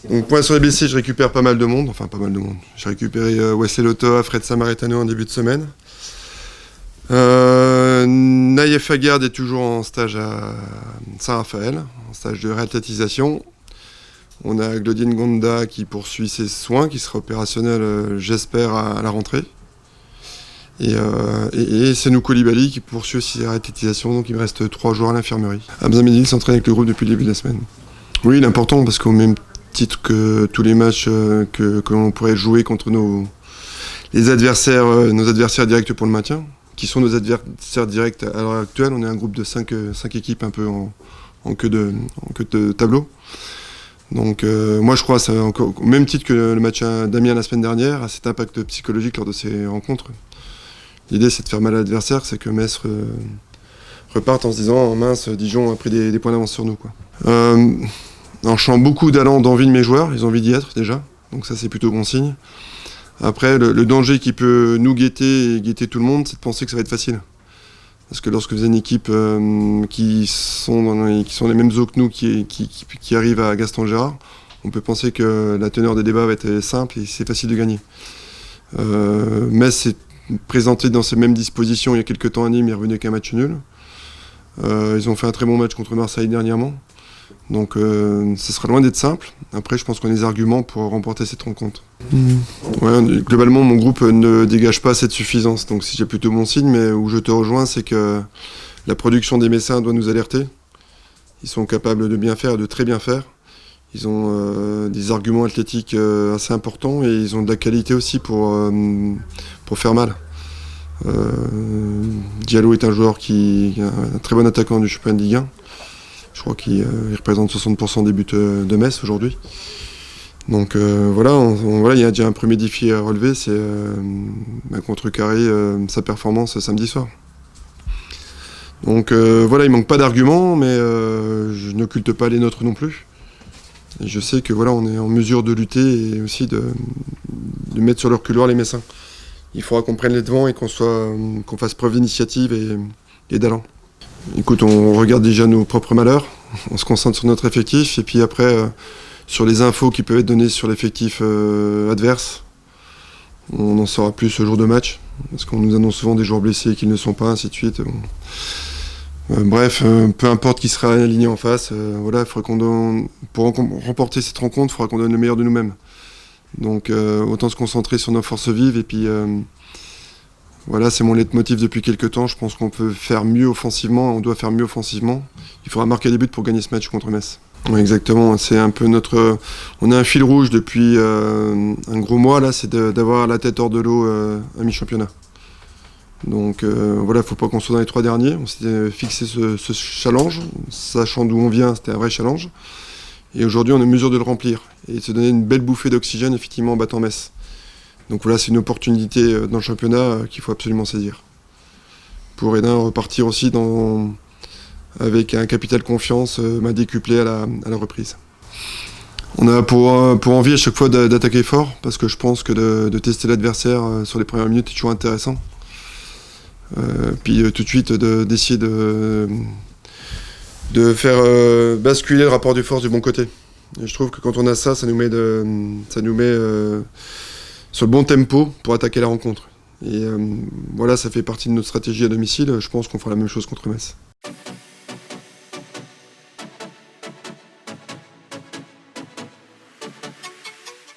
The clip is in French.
Donc, point sur les blessés, je récupère pas mal de monde. Enfin, pas mal de monde. J'ai récupéré Wesley Lotoa, Fred Samaritano en début de semaine. Naïef Agard est toujours en stage à Saint-Raphaël, en stage de réathlétisation. On a Claudine Gonda qui poursuit ses soins, qui sera opérationnel, j'espère, à la rentrée. Et Senou Koulibaly qui poursuit aussi sa réathlétisation, donc il me reste 3 jours à l'infirmerie. Hamza Medil s'entraîne avec le groupe depuis le début de la semaine. Oui, il est important parce qu'au même titre que tous les matchs que l'on pourrait jouer contre nos adversaires directs pour le maintien, qui sont nos adversaires directs à l'heure actuelle, on est un groupe de 5 équipes un peu en queue de tableau. Donc moi je crois, ça encore, au même titre que le match à Damien la semaine dernière, à cet impact psychologique lors de ces rencontres. L'idée c'est de faire mal à l'adversaire, c'est que Metz reparte en se disant oh, mince, Dijon a pris des points d'avance sur nous, quoi. Je sens beaucoup d'allant, d'envie de mes joueurs, ils ont envie d'y être déjà, donc ça c'est plutôt bon signe. Après le danger qui peut nous guetter et guetter tout le monde, c'est de penser que ça va être facile. Parce que lorsque vous avez une équipe qui sont les mêmes eaux que nous, qui arrivent à Gaston Gérard, on peut penser que la teneur des débats va être simple et c'est facile de gagner. Metz s'est présenté dans ces mêmes dispositions il y a quelques temps à Nîmes, il est revenu avec un match nul. Ils ont fait un très bon match contre Marseille dernièrement. Donc ce sera loin d'être simple. Après, je pense qu'on a des arguments pour remporter cette rencontre. Ouais, globalement, mon groupe ne dégage pas cette suffisance. Donc c'est plutôt bon signe, mais où je te rejoins, c'est que la production des Messins doit nous alerter. Ils sont capables de bien faire et de très bien faire. Ils ont des arguments athlétiques assez importants et ils ont de la qualité aussi pour faire mal. Diallo est un joueur qui est un très bon attaquant du championnat de Ligue 1. Je crois qu'il représente 60% des buts de Metz aujourd'hui. Donc voilà, il y a déjà un premier défi à relever, c'est contrecarrer sa performance samedi soir. Donc voilà, il manque pas d'arguments, mais je n'occulte pas les nôtres non plus. Et je sais que voilà, on est en mesure de lutter et aussi de mettre sur leur couloir les Messins. Il faudra qu'on prenne les devants et qu'on fasse preuve d'initiative et d'allant. Écoute, on regarde déjà nos propres malheurs, on se concentre sur notre effectif et puis après sur les infos qui peuvent être données sur l'effectif adverse, on en saura plus ce jour de match, parce qu'on nous annonce souvent des joueurs blessés qui ne le sont pas, ainsi de suite. Bref, peu importe qui sera aligné en face, voilà, pour remporter cette rencontre, il faudra qu'on donne le meilleur de nous-mêmes. Donc autant se concentrer sur nos forces vives et puis voilà, c'est mon leitmotiv depuis quelques temps. Je pense qu'on peut faire mieux offensivement, on doit faire mieux offensivement. Il faudra marquer des buts pour gagner ce match contre Metz. Oui, exactement, c'est un peu on a un fil rouge depuis un gros mois, là, c'est d'avoir la tête hors de l'eau à mi-championnat. Donc voilà, il ne faut pas qu'on soit dans les 3 derniers. On s'était fixé ce challenge, sachant d'où on vient, c'était un vrai challenge. Et aujourd'hui, on est en mesure de le remplir et de se donner une belle bouffée d'oxygène, effectivement, en battant Metz. Donc voilà, c'est une opportunité dans le championnat qu'il faut absolument saisir. Pour repartir aussi avec un capital confiance décuplé à la reprise. On a pour envie à chaque fois d'attaquer fort, parce que je pense que de tester l'adversaire sur les premières minutes est toujours intéressant. Puis tout de suite d'essayer de faire basculer le rapport de force du bon côté. Et je trouve que quand on a ça, ça nous met sur le bon tempo pour attaquer la rencontre. Et voilà, ça fait partie de notre stratégie à domicile. Je pense qu'on fera la même chose contre Metz.